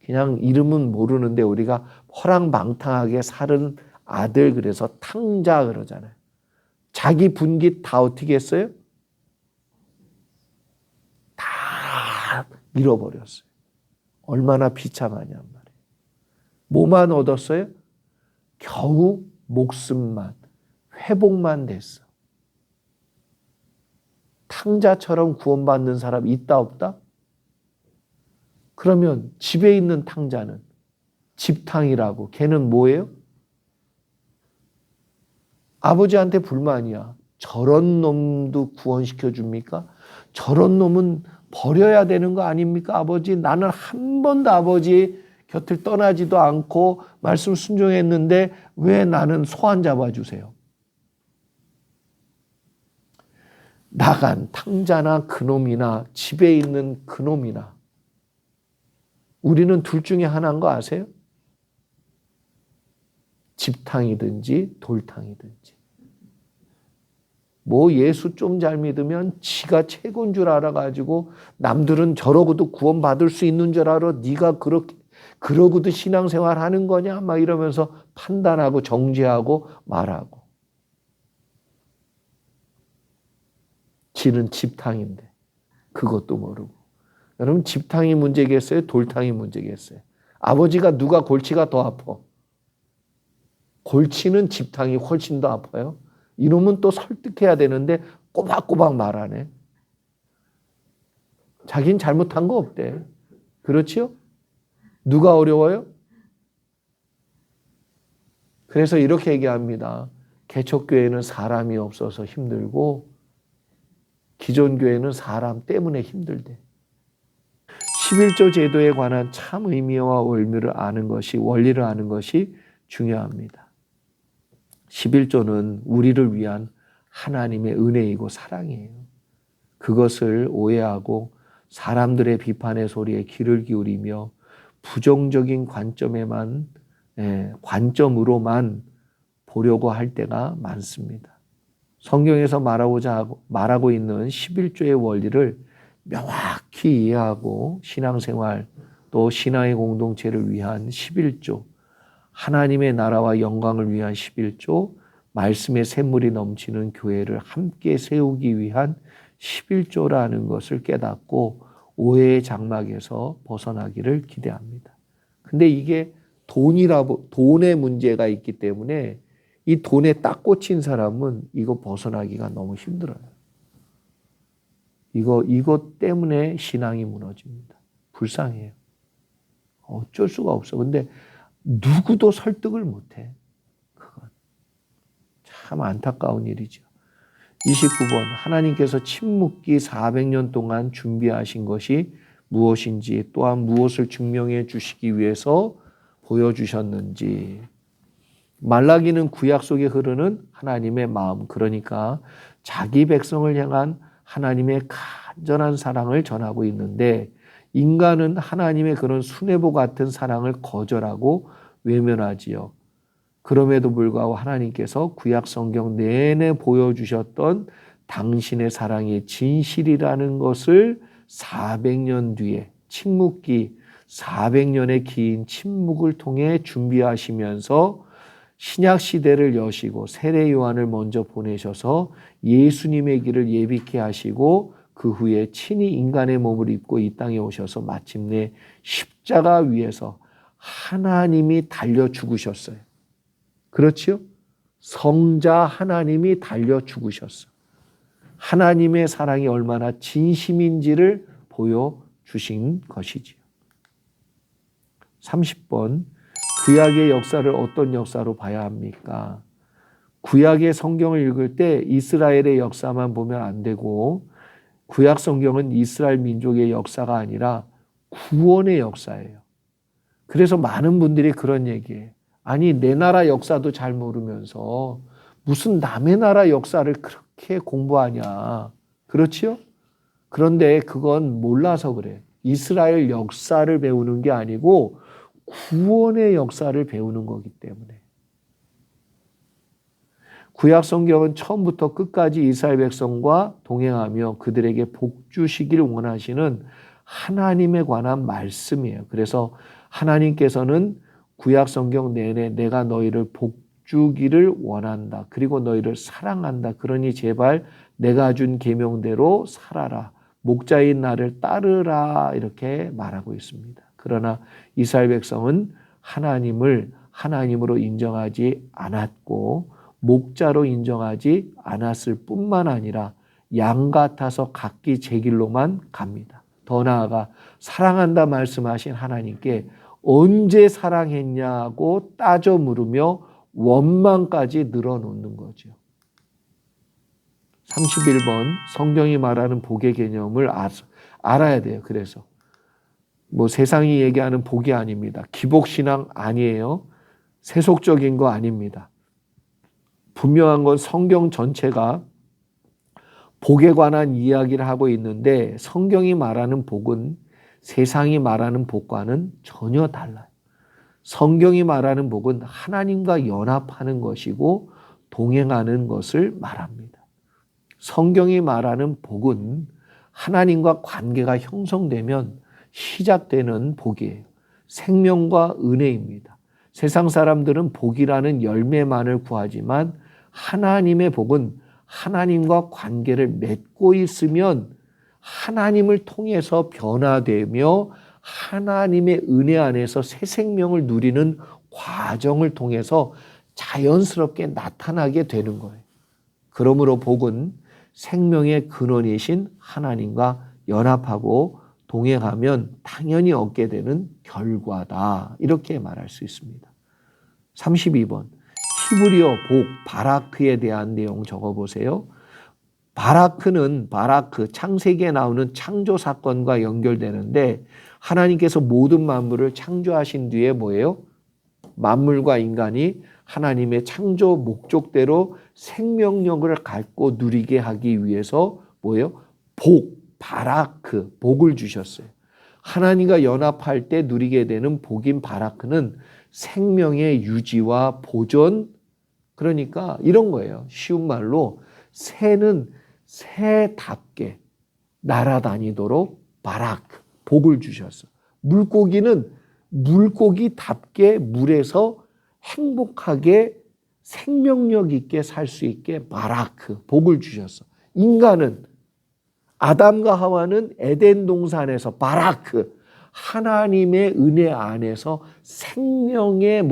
그냥 이름은 모르는데 우리가 허랑방탕하게 살은 아들 그래서 탕자 그러잖아요. 자기 분깃 다 어떻게 했어요? 다 잃어버렸어요. 얼마나 비참하냔 말이에요. 뭐만 얻었어요? 겨우 목숨만, 회복만 됐어. 탕자처럼 구원받는 사람 있다 없다? 그러면 집에 있는 탕자는 집탕이라고 걔는 뭐예요? 아버지한테 불만이야. 저런 놈도 구원시켜 줍니까? 저런 놈은 버려야 되는 거 아닙니까? 아버지 나는 한 번도 아버지 곁을 떠나지도 않고 말씀 순종했는데 왜 나는 소 안 잡아주세요? 나간 탕자나 그놈이나 집에 있는 그놈이나 우리는 둘 중에 하나인 거 아세요? 집탕이든지 돌탕이든지. 뭐 예수 좀 잘 믿으면 지가 최고인 줄 알아가지고 남들은 저러고도 구원받을 수 있는 줄 알아. 네가 그러고도 신앙생활 하는 거냐? 막 이러면서 판단하고 정죄하고 말하고. 지는 집탕인데 그것도 모르고. 여러분 집탕이 문제겠어요? 돌탕이 문제겠어요? 아버지가 누가 골치가 더 아파? 골치는 집탕이 훨씬 더 아파요. 이놈은 또 설득해야 되는데 꼬박꼬박 말하네. 자긴 잘못한 거 없대. 그렇지요? 누가 어려워요? 그래서 이렇게 얘기합니다. 개척교회는 사람이 없어서 힘들고 기존 교회는 사람 때문에 힘들대. 11조 제도에 관한 참 의미와 원리를 아는 것이 중요합니다. 11조는 우리를 위한 하나님의 은혜이고 사랑이에요. 그것을 오해하고 사람들의 비판의 소리에 귀를 기울이며 부정적인 관점으로만 보려고 할 때가 많습니다. 성경에서 말하고 있는 11조의 원리를 명확히 이해하고 신앙생활 또 신앙의 공동체를 위한 11조, 하나님의 나라와 영광을 위한 11조, 말씀의 샘물이 넘치는 교회를 함께 세우기 위한 11조라는 것을 깨닫고 오해의 장막에서 벗어나기를 기대합니다. 근데 이게 돈의 문제가 있기 때문에 이 돈에 딱 꽂힌 사람은 이거 벗어나기가 너무 힘들어요. 이것 때문에 신앙이 무너집니다. 불쌍해요. 어쩔 수가 없어. 근데 누구도 설득을 못해. 그건 참 안타까운 일이죠. 29번, 하나님께서 침묵기 400년 동안 준비하신 것이 무엇인지, 또한 무엇을 증명해 주시기 위해서 보여주셨는지. 말라기는 구약 속에 흐르는 하나님의 마음, 그러니까 자기 백성을 향한 하나님의 간절한 사랑을 전하고 있는데, 인간은 하나님의 그런 수뇌보 같은 사랑을 거절하고 외면하지요. 그럼에도 불구하고 하나님께서 구약 성경 내내 보여주셨던 당신의 사랑이 진실이라는 것을 400년 뒤에 침묵기 400년의 긴 침묵을 통해 준비하시면서 신약 시대를 여시고 세례 요한을 먼저 보내셔서 예수님의 길을 예비케 하시고 그 후에 친히 인간의 몸을 입고 이 땅에 오셔서 마침내 십자가 위에서 하나님이 달려 죽으셨어요. 그렇지요? 성자 하나님이 달려 죽으셨어. 하나님의 사랑이 얼마나 진심인지를 보여주신 것이지요. 30번, 구약의 역사를 어떤 역사로 봐야 합니까? 구약의 성경을 읽을 때 이스라엘의 역사만 보면 안 되고, 구약 성경은 이스라엘 민족의 역사가 아니라 구원의 역사예요. 그래서 많은 분들이 그런 얘기해요. 아니, 내 나라 역사도 잘 모르면서 무슨 남의 나라 역사를 그렇게 공부하냐. 그렇지요? 그런데 그건 몰라서 그래. 이스라엘 역사를 배우는 게 아니고 구원의 역사를 배우는 거기 때문에. 구약 성경은 처음부터 끝까지 이스라엘 백성과 동행하며 그들에게 복 주시길 원하시는 하나님에 관한 말씀이에요. 그래서 하나님께서는 구약 성경 내내 내가 너희를 복 주기를 원한다. 그리고 너희를 사랑한다. 그러니 제발 내가 준 계명대로 살아라. 목자인 나를 따르라. 이렇게 말하고 있습니다. 그러나 이스라엘 백성은 하나님을 하나님으로 인정하지 않았고 목자로 인정하지 않았을 뿐만 아니라 양 같아서 각기 제 길로만 갑니다. 더 나아가 사랑한다 말씀하신 하나님께 언제 사랑했냐고 따져 물으며 원망까지 늘어놓는 거죠. 31번, 성경이 말하는 복의 개념을 알아야 돼요. 그래서 세상이 얘기하는 복이 아닙니다. 기복신앙 아니에요. 세속적인 거 아닙니다. 분명한 건 성경 전체가 복에 관한 이야기를 하고 있는데 성경이 말하는 복은 세상이 말하는 복과는 전혀 달라요. 성경이 말하는 복은 하나님과 연합하는 것이고 동행하는 것을 말합니다. 성경이 말하는 복은 하나님과 관계가 형성되면 시작되는 복이에요. 생명과 은혜입니다. 세상 사람들은 복이라는 열매만을 구하지만 하나님의 복은 하나님과 관계를 맺고 있으면 하나님을 통해서 변화되며 하나님의 은혜 안에서 새 생명을 누리는 과정을 통해서 자연스럽게 나타나게 되는 거예요. 그러므로 복은 생명의 근원이신 하나님과 연합하고 동행하면 당연히 얻게 되는 결과다. 이렇게 말할 수 있습니다. 32번, 히브리어 복, 바라크에 대한 내용 적어보세요. 바라크, 창세기에 나오는 창조 사건과 연결되는데 하나님께서 모든 만물을 창조하신 뒤에 뭐예요? 만물과 인간이 하나님의 창조 목적대로 생명력을 갖고 누리게 하기 위해서 뭐예요? 바라크, 복을 주셨어요. 하나님과 연합할 때 누리게 되는 복인 바라크는 생명의 유지와 보존, 그러니까 이런 거예요. 쉬운 말로 새는 새답게 날아다니도록 바라크, 복을 주셨어. 물고기는 물고기답게 물에서 행복하게 생명력 있게 살 수 있게 바라크, 복을 주셨어. 인간은 아담과 하와는 에덴 동산에서 바라크, 하나님의 은혜 안에서 생명의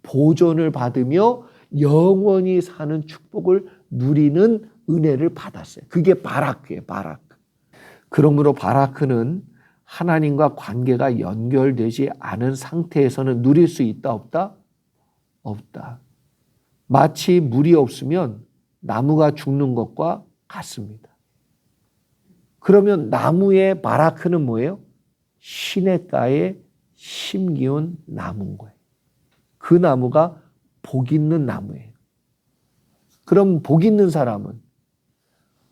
보존을 받으며 영원히 사는 축복을 누리는 은혜를 받았어요. 그게 바라크예요. 바라크. 그러므로 바라크는 하나님과 관계가 연결되지 않은 상태에서는 누릴 수 있다 없다? 없다. 마치 물이 없으면 나무가 죽는 것과 같습니다. 그러면 나무의 바라크는 뭐예요? 시냇가에 심기운 나무인 거예요. 그 나무가 복 있는 나무예요. 그럼 복 있는 사람은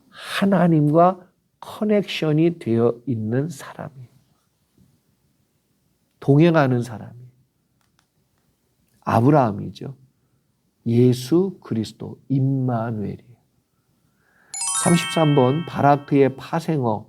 하나님과 커넥션이 되어 있는 사람이에요. 동행하는 사람이에요. 아브라함이죠. 예수 그리스도 임마누엘이에요. 33번 바라크의 파생어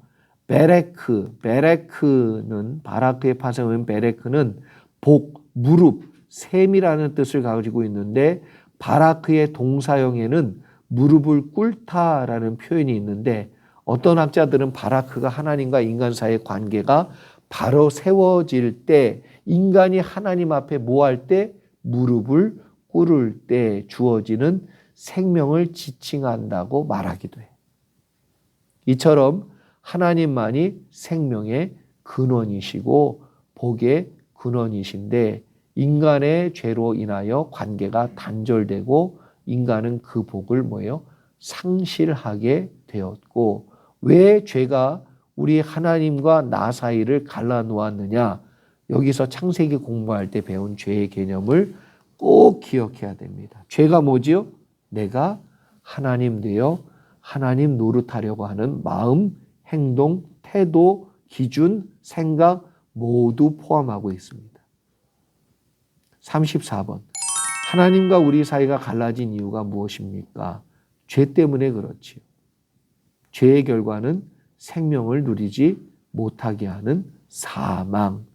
베레크는 바라크의 파생어인 베레크는 복, 무릎, 셈이라는 뜻을 가지고 있는데 바라크의 동사형에는 무릎을 꿇다라는 표현이 있는데 어떤 학자들은 바라크가 하나님과 인간 사이의 관계가 바로 세워질 때 인간이 하나님 앞에 뭐 할 때 무릎을 꿇을 때 주어지는 생명을 지칭한다고 말하기도 해요. 이처럼 하나님만이 생명의 근원이시고 복의 근원이신데 인간의 죄로 인하여 관계가 단절되고 인간은 그 복을 뭐예요? 상실하게 되었고 왜 죄가 우리 하나님과 나 사이를 갈라놓았느냐? 여기서 창세기 공부할 때 배운 죄의 개념을 꼭 기억해야 됩니다. 죄가 뭐지요? 내가 하나님 되어 하나님 노릇하려고 하는 마음, 행동, 태도, 기준, 생각 모두 포함하고 있습니다. 34번. 하나님과 우리 사이가 갈라진 이유가 무엇입니까? 죄 때문에 그렇지요. 죄의 결과는 생명을 누리지 못하게 하는 사망.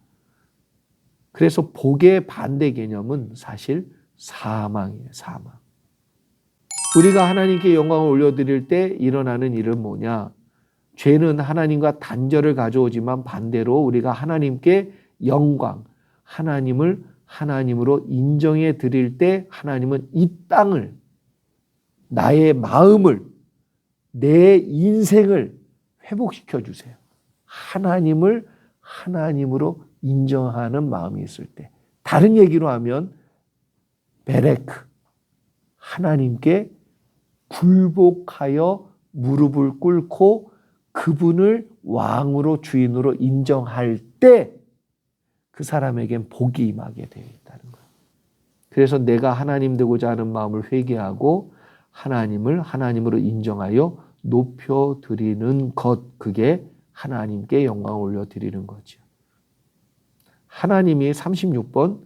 그래서 복의 반대 개념은 사실 사망이에요. 사망. 우리가 하나님께 영광을 올려드릴 때 일어나는 일은 뭐냐? 죄는 하나님과 단절을 가져오지만 반대로 우리가 하나님께 영광, 하나님을 하나님으로 인정해 드릴 때 하나님은 이 땅을, 나의 마음을, 내 인생을 회복시켜 주세요. 하나님을 하나님으로 인정하는 마음이 있을 때. 다른 얘기로 하면 베레크, 하나님께 굴복하여 무릎을 꿇고 그분을 왕으로 주인으로 인정할 때 그 사람에겐 복이 임하게 되어 있다는 거예요. 그래서 내가 하나님 되고자 하는 마음을 회개하고 하나님을 하나님으로 인정하여 높여드리는 것, 그게 하나님께 영광을 올려드리는 거죠. 하나님이 36번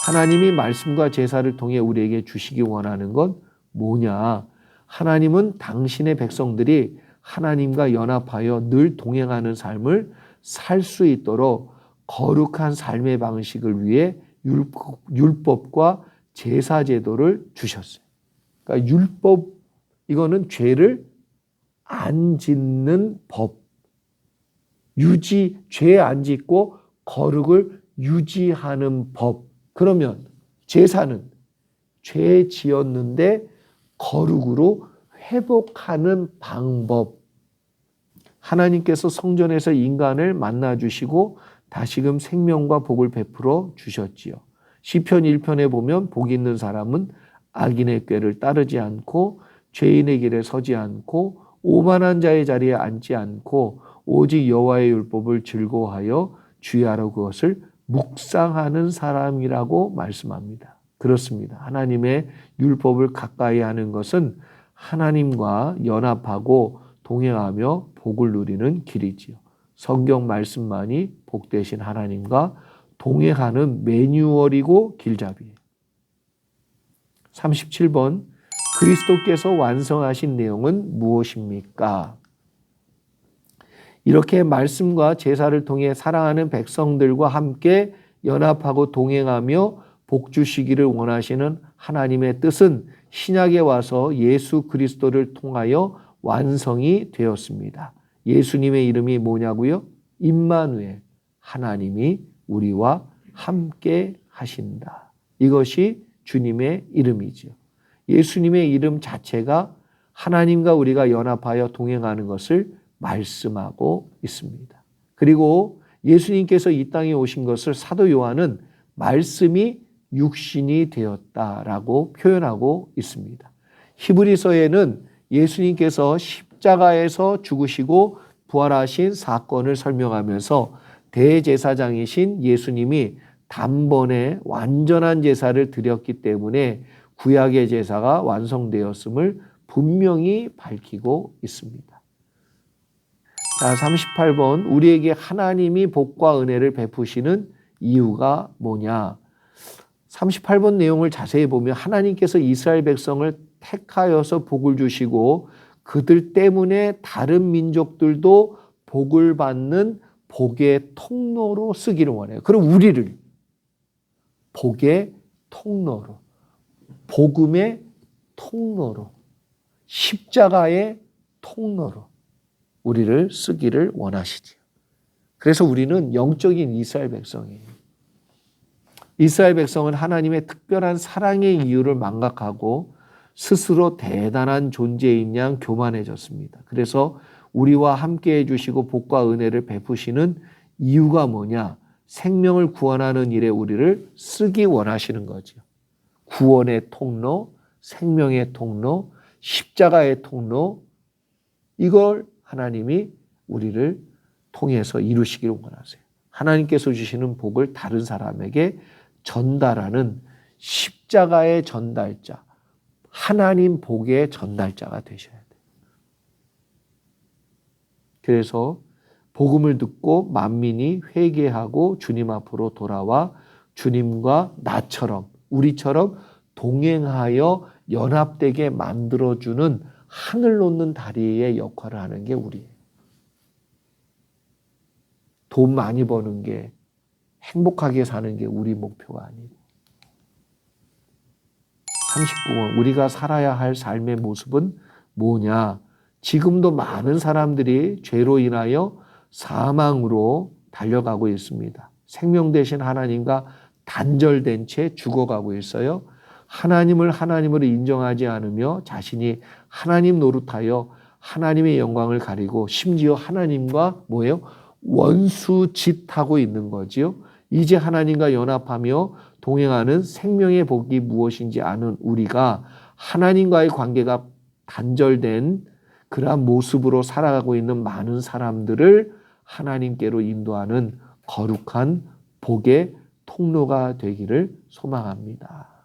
하나님이 말씀과 제사를 통해 우리에게 주시기 원하는 건 뭐냐? 하나님은 당신의 백성들이 하나님과 연합하여 늘 동행하는 삶을 살 수 있도록 거룩한 삶의 방식을 위해 율법과 제사 제도를 주셨어요. 그러니까 율법, 이거는 죄를 안 짓는 법. 죄 안 짓고 거룩을 유지하는 법. 그러면 제사는 죄 지었는데 거룩으로 회복하는 방법. 하나님께서 성전에서 인간을 만나 주시고 다시금 생명과 복을 베풀어 주셨지요. 시편 1편에 보면 복 있는 사람은 악인의 꾀를 따르지 않고 죄인의 길에 서지 않고 오만한 자의 자리에 앉지 않고 오직 여호와의 율법을 즐거워하여 주의하러 그것을 묵상하는 사람이라고 말씀합니다. 그렇습니다. 하나님의 율법을 가까이 하는 것은 하나님과 연합하고 동행하며 복을 누리는 길이지요. 성경 말씀만이 복되신 하나님과 동행하는 매뉴얼이고 길잡이에요. 37번 그리스도께서 완성하신 내용은 무엇입니까? 이렇게 말씀과 제사를 통해 사랑하는 백성들과 함께 연합하고 동행하며 복 주시기를 원하시는 하나님의 뜻은 신약에 와서 예수 그리스도를 통하여 완성이 되었습니다. 예수님의 이름이 뭐냐고요? 임마누엘, 하나님이 우리와 함께 하신다. 이것이 주님의 이름이죠. 예수님의 이름 자체가 하나님과 우리가 연합하여 동행하는 것을 말씀하고 있습니다. 그리고 예수님께서 이 땅에 오신 것을 사도 요한은 말씀이 육신이 되었다라고 표현하고 있습니다. 히브리서에는 예수님께서 십자가에서 죽으시고 부활하신 사건을 설명하면서 대제사장이신 예수님이 단번에 완전한 제사를 드렸기 때문에 구약의 제사가 완성되었음을 분명히 밝히고 있습니다. 자, 38번 우리에게 하나님이 복과 은혜를 베푸시는 이유가 뭐냐? 38번 내용을 자세히 보면 하나님께서 이스라엘 백성을 택하여서 복을 주시고 그들 때문에 다른 민족들도 복을 받는 복의 통로로 쓰기를 원해요. 그럼 우리를 복의 통로로, 복음의 통로로, 십자가의 통로로 우리를 쓰기를 원하시지요. 그래서 우리는 영적인 이스라엘 백성이에요. 이스라엘 백성은 하나님의 특별한 사랑의 이유를 망각하고 스스로 대단한 존재인 양 교만해졌습니다. 그래서 우리와 함께 해주시고 복과 은혜를 베푸시는 이유가 뭐냐? 생명을 구원하는 일에 우리를 쓰기 원하시는 거죠. 구원의 통로, 생명의 통로, 십자가의 통로, 이걸 하나님이 우리를 통해서 이루시기를 원하세요. 하나님께서 주시는 복을 다른 사람에게 전달하는 십자가의 전달자, 하나님 복의 전달자가 되셔야 돼요. 그래서 복음을 듣고 만민이 회개하고 주님 앞으로 돌아와 주님과 나처럼, 우리처럼 동행하여 연합되게 만들어주는 하늘 놓는 다리의 역할을 하는 게 우리예요. 돈 많이 버는 게, 행복하게 사는 게 우리 목표가 아니고. 39번 우리가 살아야 할 삶의 모습은 뭐냐? 지금도 많은 사람들이 죄로 인하여 사망으로 달려가고 있습니다. 생명 되신 하나님과 단절된 채 죽어가고 있어요. 하나님을 하나님으로 인정하지 않으며 자신이 하나님 노릇하여 하나님의 영광을 가리고 심지어 하나님과 뭐예요? 원수짓하고 있는 거지요. 이제 하나님과 연합하며 동행하는 생명의 복이 무엇인지 아는 우리가 하나님과의 관계가 단절된 그러한 모습으로 살아가고 있는 많은 사람들을 하나님께로 인도하는 거룩한 복의 통로가 되기를 소망합니다.